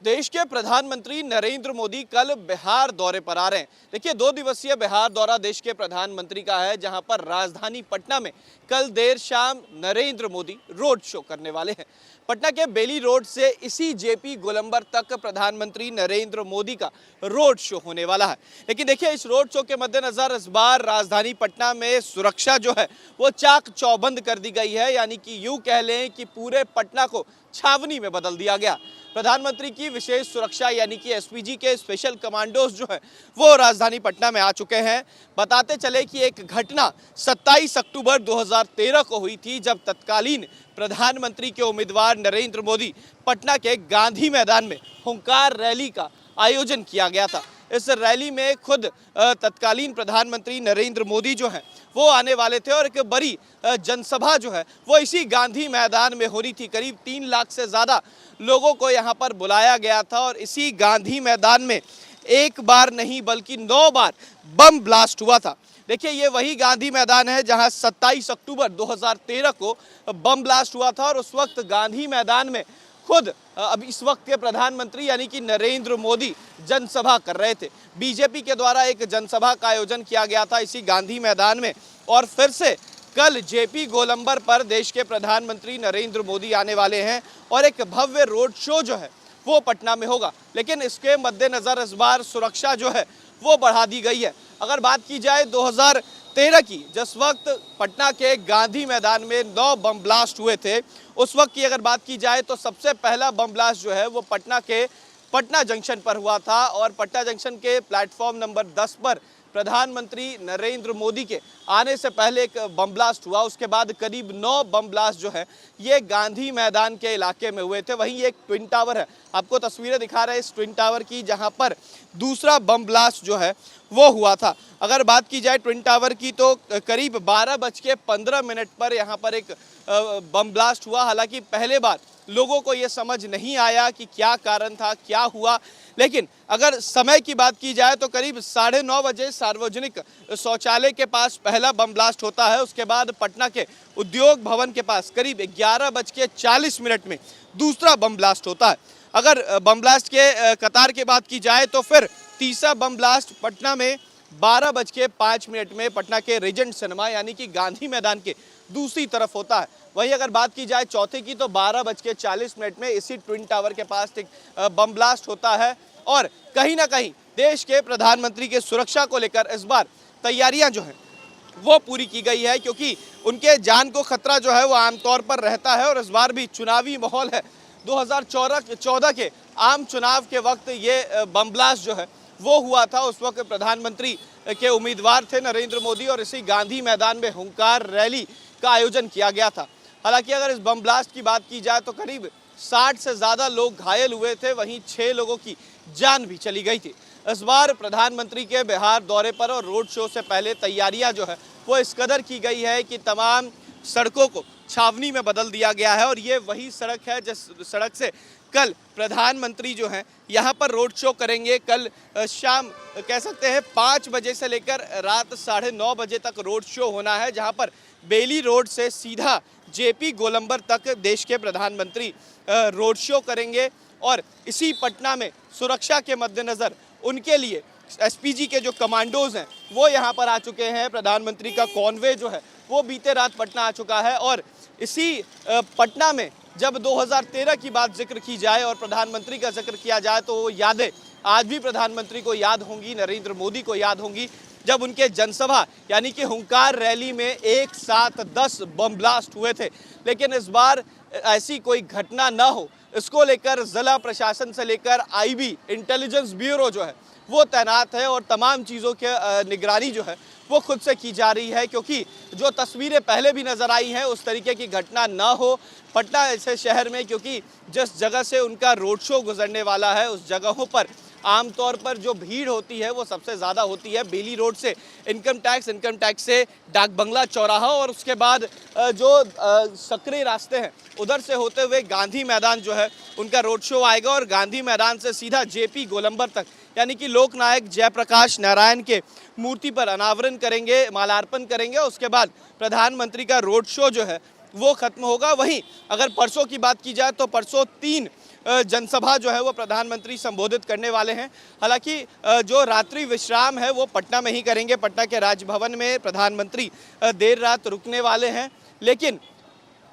देश के प्रधानमंत्री नरेंद्र मोदी कल बिहार दौरे पर आ रहे हैं। देखिए, 2 दिवसीय बिहार दौरा देश के प्रधानमंत्री का है, जहां पर राजधानी पटना में कल देर शाम नरेंद्र मोदी रोड शो करने वाले हैं। पटना के बेली रोड से इसी जेपी गोलंबर तक प्रधानमंत्री नरेंद्र मोदी का रोड शो होने वाला है। लेकिन देखिए, इस रोड शो के मद्देनजर इस बार राजधानी पटना में सुरक्षा जो है वो चाक चौबंद कर दी गई है। यानी कि यूं कह लें कि पूरे पटना को छावनी में बदल दिया गया। प्रधानमंत्री की विशेष सुरक्षा यानी कि एसपीजी के स्पेशल कमांडोज जो है वो राजधानी पटना में आ चुके हैं। बताते चले कि एक घटना 27 अक्टूबर 2013 को हुई थी, जब तत्कालीन प्रधानमंत्री के उम्मीदवार नरेंद्र मोदी पटना के गांधी मैदान में हुंकार रैली का आयोजन किया गया था। इस रैली में खुद तत्कालीन प्रधानमंत्री नरेंद्र मोदी जो हैं वो आने वाले थे और एक बड़ी जनसभा जो है वो इसी गांधी मैदान में हो रही थी। करीब 3 लाख से ज़्यादा लोगों को यहाँ पर बुलाया गया था और इसी गांधी मैदान में एक बार नहीं बल्कि 9 बार बम ब्लास्ट हुआ था। देखिए, ये वही गांधी मैदान है जहां 27 अक्टूबर 2013 को बम ब्लास्ट हुआ था और उस वक्त गांधी मैदान में खुद अब इस वक्त के प्रधानमंत्री यानी कि नरेंद्र मोदी जनसभा कर रहे थे। बीजेपी के द्वारा एक जनसभा का आयोजन किया गया था इसी गांधी मैदान में और फिर से कल जेपी गोलंबर पर देश के प्रधानमंत्री नरेंद्र मोदी आने वाले हैं और एक भव्य रोड शो जो है वो पटना में होगा। लेकिन इसके मद्देनज़र इस बार सुरक्षा जो है वो बढ़ा दी गई है। अगर बात की जाए 2013 की, जिस वक्त पटना के गांधी मैदान में 9 बम ब्लास्ट हुए थे, उस वक्त की अगर बात की जाए तो सबसे पहला बम ब्लास्ट जो है वो पटना जंक्शन पर हुआ था और पटना जंक्शन के प्लेटफॉर्म नंबर 10 पर प्रधानमंत्री नरेंद्र मोदी के आने से पहले एक बम ब्लास्ट हुआ। उसके बाद करीब 9 बम ब्लास्ट जो है ये गांधी मैदान के इलाके में हुए थे। वहीं एक ट्विन टावर है, आपको तस्वीरें दिखा रहे हैं इस ट्विन टावर की, जहां पर दूसरा बम ब्लास्ट जो है वो हुआ था। अगर बात की जाए ट्विन टावर की तो करीब 12:15 पर यहाँ पर एक बम ब्लास्ट हुआ। हालांकि पहले बार लोगों को ये समझ नहीं आया कि क्या कारण था, क्या हुआ। लेकिन अगर समय की बात की जाए तो करीब 9:30 बजे सार्वजनिक शौचालय के पास पहला बम ब्लास्ट होता है। उसके बाद पटना के उद्योग भवन के पास करीब 11:40 में दूसरा बम ब्लास्ट होता है। अगर बम ब्लास्ट के कतार की बात की जाए तो फिर तीसरा बम ब्लास्ट पटना में 12:05 में पटना के रीजेंट सिनेमा यानी कि गांधी मैदान के दूसरी तरफ होता है। वहीं अगर बात की जाए चौथे की तो 12:40 में इसी ट्विन टावर के पास एक बम ब्लास्ट होता है। और कहीं ना कहीं देश के प्रधानमंत्री के सुरक्षा को लेकर इस बार तैयारियां जो हैं वो पूरी की गई है, क्योंकि उनके जान को खतरा जो है वो आमतौर पर रहता है और इस बार भी चुनावी माहौल है। 2014 के आम चुनाव के वक्त ये बम ब्लास्ट जो है वो हुआ था। उस वक्त प्रधानमंत्री के उम्मीदवार थे नरेंद्र मोदी और इसी गांधी मैदान में हुंकार रैली का आयोजन किया गया था। हालांकि अगर इस बम ब्लास्ट की बात की जाए तो करीब 60 से ज़्यादा लोग घायल हुए थे, वहीं 6 लोगों की जान भी चली गई थी। इस बार प्रधानमंत्री के बिहार दौरे पर और रोड शो से पहले तैयारियां जो है वो इस कदर की गई है कि तमाम सड़कों को छावनी में बदल दिया गया है और ये वही सड़क है जिस सड़क से कल प्रधानमंत्री जो हैं यहाँ पर रोड शो करेंगे। कल शाम कह सकते हैं 5 बजे से लेकर रात 9:30 बजे तक रोड शो होना है, जहाँ पर बेली रोड से सीधा जेपी गोलंबर तक देश के प्रधानमंत्री रोड शो करेंगे। और इसी पटना में सुरक्षा के मद्देनज़र उनके लिए एसपीजी के जो कमांडोज हैं वो यहाँ पर आ चुके हैं। प्रधानमंत्री का कॉन्वे जो है वो बीते रात पटना आ चुका है और इसी पटना में जब 2013 की बात जिक्र की जाए और प्रधानमंत्री का जिक्र किया जाए तो वो यादें आज भी प्रधानमंत्री को याद होंगी, नरेंद्र मोदी को याद होंगी, जब उनके जनसभा यानी कि हुंकार रैली में एक साथ 10 बम ब्लास्ट हुए थे। लेकिन इस बार ऐसी कोई घटना ना हो, इसको लेकर जिला प्रशासन से लेकर आईबी इंटेलिजेंस ब्यूरो जो है वो तैनात है और तमाम चीज़ों के निगरानी जो है वो खुद से की जा रही है, क्योंकि जो तस्वीरें पहले भी नज़र आई हैं उस तरीके की घटना ना हो पटना ऐसे शहर में। क्योंकि जिस जगह से उनका रोड शो गुजरने वाला है उस जगहों पर आमतौर पर जो भीड़ होती है वो सबसे ज़्यादा होती है बेली रोड से इनकम टैक्स से डाक बंगला चौराहा और उसके बाद जो सकरे रास्ते हैं उधर से होते हुए गांधी मैदान जो है उनका रोड शो आएगा और गांधी मैदान से सीधा जेपी गोलंबर तक यानी कि लोकनायक जयप्रकाश नारायण के मूर्ति पर अनावरण करेंगे, मालार्पण करेंगे। उसके बाद प्रधानमंत्री का रोड शो जो है वो खत्म होगा। वहीं अगर परसों की बात की जाए तो परसों 3 जनसभा जो है वो प्रधानमंत्री संबोधित करने वाले हैं। हालांकि जो रात्रि विश्राम है वो पटना में ही करेंगे। पटना के राजभवन में प्रधानमंत्री देर रात रुकने वाले हैं, लेकिन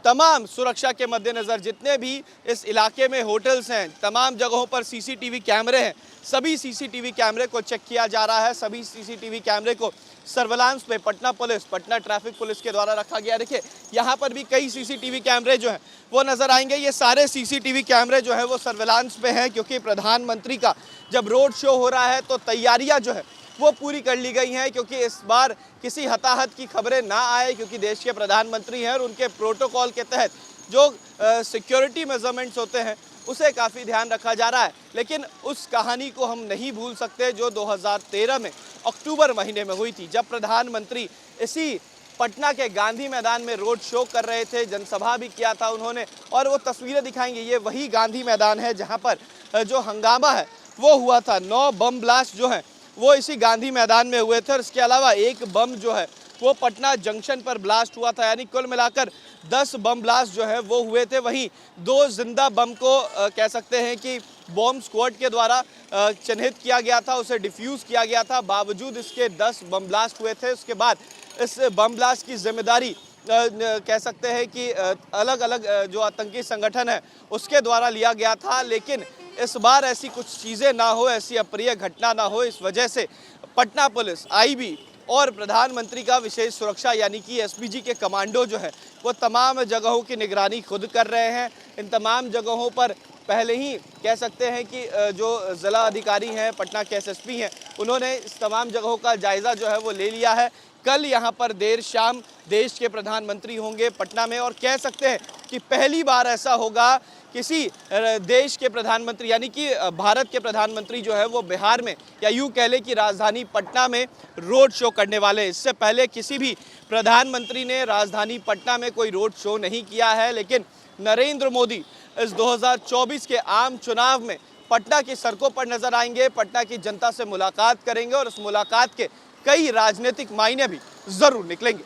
तमाम सुरक्षा के मद्देनज़र जितने भी इस इलाके में होटल्स हैं, तमाम जगहों पर सीसीटीवी कैमरे हैं, सभी सीसीटीवी कैमरे को चेक किया जा रहा है। सभी सीसीटीवी कैमरे को सर्विलांस पे Patna police, Patna traffic police के द्वारा रखा गया। देखिए यहाँ पर भी कई सीसीटीवी कैमरे जो हैं वो नज़र आएंगे। ये सारे सीसीटीवी कैमरे जो है वो सर्विलांस पे हैं, क्योंकि प्रधानमंत्री का जब रोड शो हो रहा है तो तैयारियाँ जो है वो पूरी कर ली गई हैं, क्योंकि इस बार किसी हताहत की खबरें ना आए, क्योंकि देश के प्रधानमंत्री हैं और उनके प्रोटोकॉल के तहत जो सिक्योरिटी मेजरमेंट्स होते हैं उसे काफ़ी ध्यान रखा जा रहा है। लेकिन उस कहानी को हम नहीं भूल सकते जो 2013 में अक्टूबर महीने में हुई थी, जब प्रधानमंत्री इसी पटना के गांधी मैदान में रोड शो कर रहे थे, जनसभा भी किया था उन्होंने। और वो तस्वीरें दिखाएंगे, ये वही गांधी मैदान है जहाँ पर जो हंगामा है वो हुआ था। 9 बम ब्लास्ट जो हैं वो इसी गांधी मैदान में हुए थे, और इसके अलावा एक बम जो है वो पटना जंक्शन पर ब्लास्ट हुआ था। यानी कुल मिलाकर 10 बम ब्लास्ट जो है वो हुए थे। वहीं 2 जिंदा बम को कह सकते हैं कि बॉम्ब स्क्वाड के द्वारा चिन्हित किया गया था, उसे डिफ्यूज़ किया गया था। बावजूद इसके 10 बम ब्लास्ट हुए थे। उसके बाद इस बम ब्लास्ट की जिम्मेदारी कह सकते हैं कि अलग अलग जो आतंकी संगठन है उसके द्वारा लिया गया था। लेकिन इस बार ऐसी कुछ चीज़ें ना हो, ऐसी अप्रिय घटना ना हो, इस वजह से पटना पुलिस, आईबी और प्रधानमंत्री का विशेष सुरक्षा यानी कि एसपीजी के कमांडो जो है वो तमाम जगहों की निगरानी खुद कर रहे हैं। इन तमाम जगहों पर पहले ही कह सकते हैं कि जो ज़िला अधिकारी हैं, पटना के एसएसपी हैं, उन्होंने इस तमाम जगहों का जायज़ा जो है वो ले लिया है। कल यहाँ पर देर शाम देश के प्रधानमंत्री होंगे पटना में, और कह सकते हैं कि पहली बार ऐसा होगा किसी देश के प्रधानमंत्री यानी कि भारत के प्रधानमंत्री जो है वो बिहार में, या यूँ कह लें कि राजधानी पटना में रोड शो करने वाले। इससे पहले किसी भी प्रधानमंत्री ने राजधानी पटना में कोई रोड शो नहीं किया है। लेकिन नरेंद्र मोदी इस 2024 के आम चुनाव में पटना की सड़कों पर नजर आएंगे, पटना की जनता से मुलाकात करेंगे, और उस मुलाकात के कई राजनीतिक मायने भी जरूर निकलेंगे।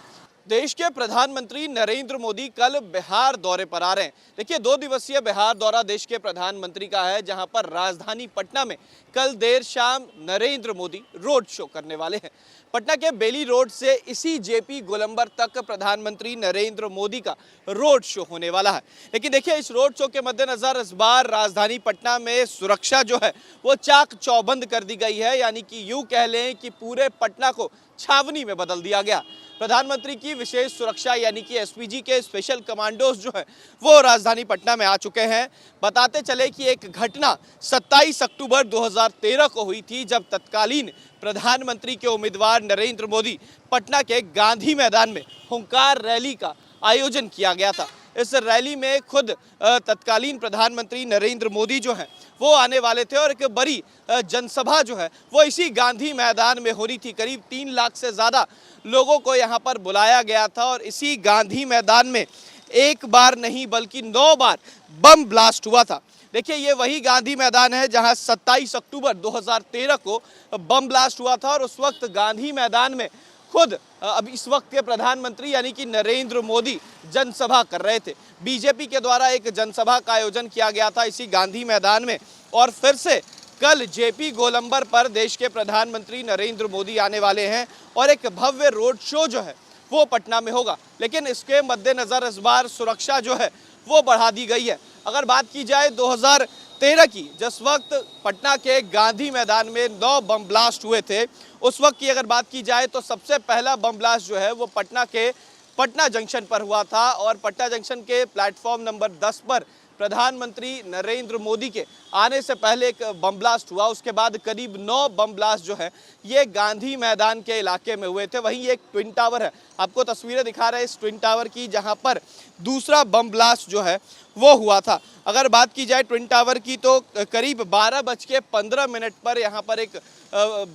देश के प्रधानमंत्री नरेंद्र मोदी कल बिहार दौरे पर आ रहे हैं। देखिए 2 दिवसीय बिहार दौरा देश के प्रधानमंत्री का है, जहां पर राजधानी पटना में कल देर शाम नरेंद्र मोदी रोड शो करने वाले हैं। पटना के बेली रोड से इसी जेपी गोलंबर तक प्रधानमंत्री नरेंद्र मोदी का रोड शो होने वाला है। लेकिन देखिए इस रोड शो के मद्देनजर इस बार राजधानी पटना में सुरक्षा जो है वो चाक चौबंद कर दी गई है। यानी कि यूं कह लें कि पूरे पटना को छावनी में बदल दिया गया। प्रधानमंत्री की विशेष सुरक्षा यानी कि एसपीजी के स्पेशल कमांडोज जो हैं वो राजधानी पटना में आ चुके हैं। बताते चले कि एक घटना 27 अक्टूबर 2013 को हुई थी, जब तत्कालीन प्रधानमंत्री के उम्मीदवार नरेंद्र मोदी पटना के गांधी मैदान में हुंकार रैली का आयोजन किया गया था। इस रैली में खुद तत्कालीन प्रधानमंत्री नरेंद्र मोदी जो हैं वो आने वाले थे, और एक बड़ी जनसभा जो है वो इसी गांधी मैदान में हो रही थी। करीब 3 लाख से ज़्यादा लोगों को यहाँ पर बुलाया गया था, और इसी गांधी मैदान में एक बार नहीं बल्कि 9 बार बम ब्लास्ट हुआ था। देखिए ये वही गांधी मैदान है जहां 27 अक्टूबर 2013 को बम ब्लास्ट हुआ था, और उस वक्त गांधी मैदान में खुद अब इस वक्त के प्रधानमंत्री यानी कि नरेंद्र मोदी जनसभा कर रहे थे। बीजेपी के द्वारा एक जनसभा का आयोजन किया गया था इसी गांधी मैदान में, और फिर से कल जेपी गोलंबर पर देश के प्रधानमंत्री नरेंद्र मोदी आने वाले हैं, और एक भव्य रोड शो जो है वो पटना में होगा। लेकिन इसके मद्देनज़र इस बार सुरक्षा जो है वो बढ़ा दी गई है। अगर बात की जाए 2013 की, जिस वक्त पटना के गांधी मैदान में 9 बम ब्लास्ट हुए थे, उस वक्त की अगर बात की जाए तो सबसे पहला बम ब्लास्ट जो है वो पटना के पटना जंक्शन पर हुआ था, और पटना जंक्शन के प्लेटफॉर्म नंबर 10 पर प्रधानमंत्री नरेंद्र मोदी के आने से पहले एक बम ब्लास्ट हुआ। उसके बाद करीब 9 बम ब्लास्ट जो है ये गांधी मैदान के इलाके में हुए थे। वहीं एक ट्विन टावर है, आपको तस्वीरें दिखा रहे हैं इस ट्विन टावर की, जहां पर दूसरा बम ब्लास्ट जो है वो हुआ था। अगर बात की जाए ट्विन टावर की तो करीब 12:15 पर यहाँ पर एक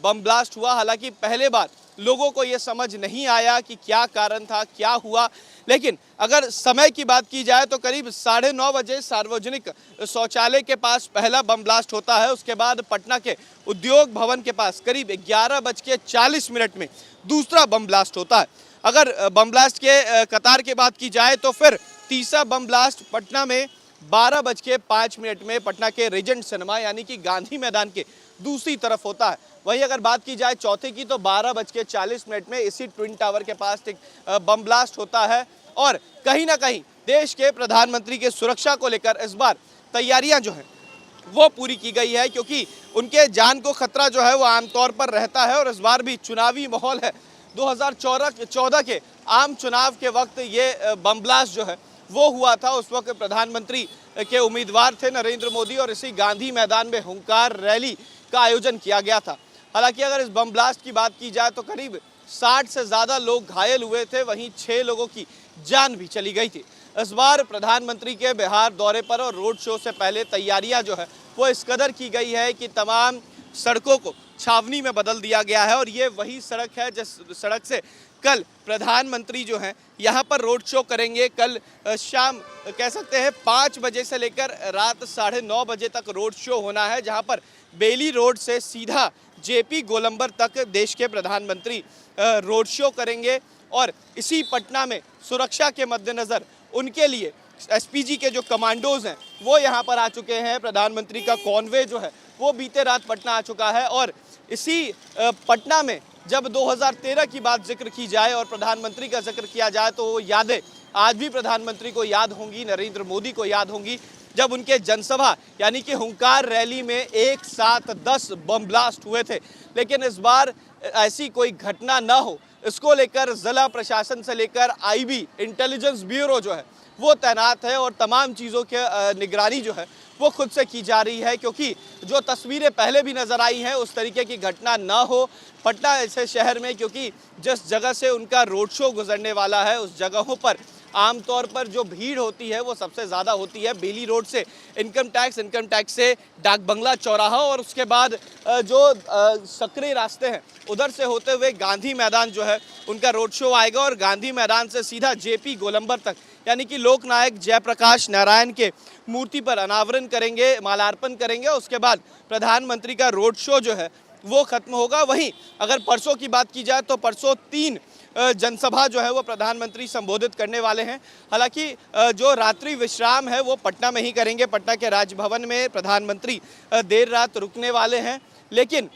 बम ब्लास्ट हुआ। हालांकि पहले बार लोगों को ये समझ नहीं आया कि क्या कारण था, क्या हुआ। लेकिन अगर समय की बात की जाए तो करीब 9:30 बजे सार्वजनिक शौचालय के पास पहला बम ब्लास्ट होता है। उसके बाद पटना के उद्योग भवन के पास करीब 11:40 में दूसरा बम ब्लास्ट होता है। अगर बम ब्लास्ट के कतार की बात की जाए तो फिर तीसरा बम ब्लास्ट पटना में 12:05 में पटना के रीजेंट सिनेमा यानी कि गांधी मैदान के दूसरी तरफ होता है। वहीं अगर बात की जाए चौथे की तो 12:40 में इसी ट्विन टावर के पास एक बम ब्लास्ट होता है और कहीं ना कहीं देश के प्रधानमंत्री के सुरक्षा को लेकर इस बार तैयारियां जो हैं वो पूरी की गई है, क्योंकि उनके जान को खतरा जो है वो आमतौर पर रहता है और इस बार भी चुनावी माहौल है। 2014 के आम चुनाव के वक्त ये बम ब्लास्ट जो है वो हुआ था। उस वक्त प्रधानमंत्री के उम्मीदवार थे नरेंद्र मोदी और इसी गांधी मैदान में हुंकार रैली का आयोजन किया गया था। हालांकि अगर इस बम ब्लास्ट की बात की जाए तो करीब 60 से ज़्यादा लोग घायल हुए थे, वहीं 6 लोगों की जान भी चली गई थी। इस बार प्रधानमंत्री के बिहार दौरे पर और रोड शो से पहले तैयारियां जो है वो इस कदर की गई है कि तमाम सड़कों को छावनी में बदल दिया गया है और ये वही सड़क है जिस सड़क से कल प्रधानमंत्री जो हैं यहाँ पर रोड शो करेंगे। कल शाम कह सकते हैं 5 बजे से लेकर रात 9:30 बजे तक रोड शो होना है, जहाँ पर बेली रोड से सीधा जेपी गोलंबर तक देश के प्रधानमंत्री रोड शो करेंगे। और इसी पटना में सुरक्षा के मद्देनज़र उनके लिए एसपीजी के जो कमांडोज हैं वो यहाँ पर आ चुके हैं। प्रधानमंत्री का कॉन्वे जो है वो बीते रात पटना आ चुका है और इसी पटना में जब 2013 की बात जिक्र की जाए और प्रधानमंत्री का जिक्र किया जाए तो वो यादें आज भी प्रधानमंत्री को याद होंगी, नरेंद्र मोदी को याद होंगी, जब उनके जनसभा यानी कि हुंकार रैली में एक साथ 10 बम ब्लास्ट हुए थे। लेकिन इस बार ऐसी कोई घटना ना हो, इसको लेकर जिला प्रशासन से लेकर आईबी इंटेलिजेंस ब्यूरो जो है वो तैनात है और तमाम चीज़ों के निगरानी जो है वो खुद से की जा रही है, क्योंकि जो तस्वीरें पहले भी नज़र आई हैं उस तरीके की घटना ना हो पटना ऐसे शहर में, क्योंकि जिस जगह से उनका रोड शो गुजरने वाला है उस जगहों पर आमतौर पर जो भीड़ होती है वो सबसे ज़्यादा होती है बेली रोड से इनकम टैक्स से डाक बंगला चौराहा और उसके बाद जो सकरी रास्ते हैं उधर से होते हुए गांधी मैदान जो है उनका रोड शो आएगा और गांधी मैदान से सीधा जेपी गोलंबर तक यानी कि लोकनायक जयप्रकाश नारायण के मूर्ति पर अनावरण करेंगे, मालार्पण करेंगे। उसके बाद प्रधानमंत्री का रोड शो जो है वो खत्म होगा। वहीं अगर परसों की बात की जाए तो परसों 3 जनसभा जो है वो प्रधानमंत्री संबोधित करने वाले हैं। हालांकि जो रात्रि विश्राम है वो पटना में ही करेंगे। पटना के राजभवन में प्रधानमंत्री देर रात रुकने वाले हैं, लेकिन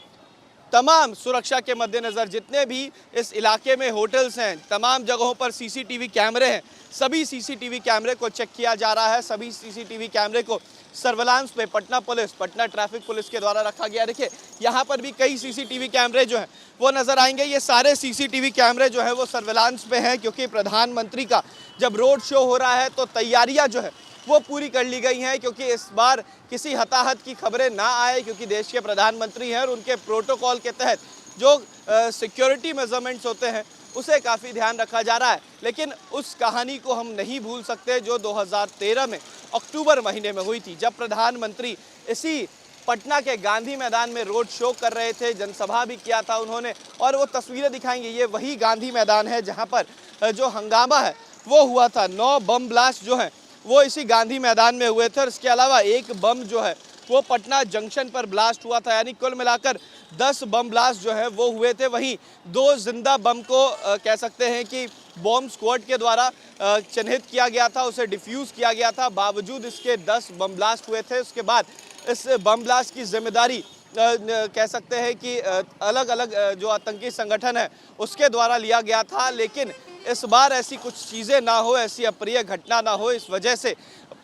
तमाम सुरक्षा के मद्देनज़र जितने भी इस इलाके में होटल्स हैं, तमाम जगहों पर सीसीटीवी कैमरे हैं, सभी सीसीटीवी कैमरे को चेक किया जा रहा है। सभी सीसीटीवी कैमरे को सर्विलांस पे Patna police, Patna traffic police के द्वारा रखा गया। देखिए यहाँ पर भी कई सीसीटीवी कैमरे जो हैं वो नज़र आएंगे। ये सारे सीसीटीवी कैमरे जो है वो सर्विलांस पे हैं, क्योंकि प्रधानमंत्री का जब रोड शो हो रहा है तो तैयारियाँ जो है वो पूरी कर ली गई हैं, क्योंकि इस बार किसी हताहत की खबरें ना आए, क्योंकि देश के प्रधानमंत्री हैं और उनके प्रोटोकॉल के तहत जो सिक्योरिटी मेजरमेंट्स होते हैं उसे काफ़ी ध्यान रखा जा रहा है। लेकिन उस कहानी को हम नहीं भूल सकते जो 2013 में अक्टूबर महीने में हुई थी, जब प्रधानमंत्री इसी पटना के गांधी मैदान में रोड शो कर रहे थे, जनसभा भी किया था उन्होंने और वो तस्वीरें दिखाएंगे। ये वही गांधी मैदान है जहाँ पर जो हंगामा है वो हुआ था। 9 बम ब्लास्ट जो हैं वो इसी गांधी मैदान में हुए थे और इसके अलावा एक बम जो है वो पटना जंक्शन पर ब्लास्ट हुआ था, यानी कुल मिलाकर 10 बम ब्लास्ट जो है वो हुए थे। वहीं 2 जिंदा बम को कह सकते हैं कि बॉम्ब स्क्वाड के द्वारा चिन्हित किया गया था, उसे डिफ्यूज़ किया गया था। बावजूद इसके 10 बम ब्लास्ट हुए थे। उसके बाद इस बम ब्लास्ट की जिम्मेदारी कह सकते हैं कि अलग अलग जो आतंकी संगठन है उसके द्वारा लिया गया था। लेकिन इस बार ऐसी कुछ चीज़ें ना हो, ऐसी अप्रिय घटना ना हो, इस वजह से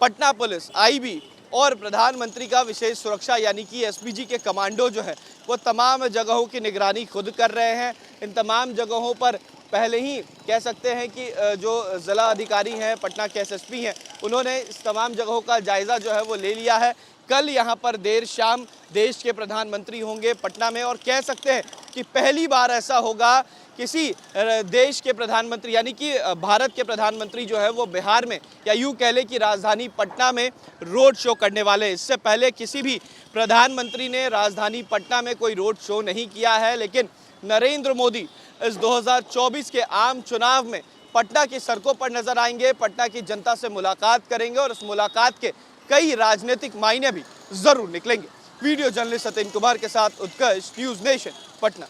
पटना पुलिस, आईबी और प्रधानमंत्री का विशेष सुरक्षा यानी कि एसपीजी के कमांडो जो है वो तमाम जगहों की निगरानी खुद कर रहे हैं। इन तमाम जगहों पर पहले ही कह सकते हैं कि जो ज़िला अधिकारी हैं, पटना के एसएसपी हैं, उन्होंने इस तमाम जगहों का जायज़ा जो है वो ले लिया है। कल यहाँ पर देर शाम देश के प्रधानमंत्री होंगे पटना में और कह सकते हैं कि पहली बार ऐसा होगा किसी देश के प्रधानमंत्री यानी कि भारत के प्रधानमंत्री जो है वो बिहार में या यूँ कह लें कि राजधानी पटना में रोड शो करने वाले। इससे पहले किसी भी प्रधानमंत्री ने राजधानी पटना में कोई रोड शो नहीं किया है, लेकिन नरेंद्र मोदी इस 2024 के आम चुनाव में पटना की सड़कों पर नजर आएंगे, पटना की जनता से मुलाकात करेंगे और उस मुलाकात के कई राजनीतिक मायने भी जरूर निकलेंगे। वीडियो जर्नलिस्ट सत्येंद्र कुमार के साथ उत्कर्ष, न्यूज़ नेशन, पटना।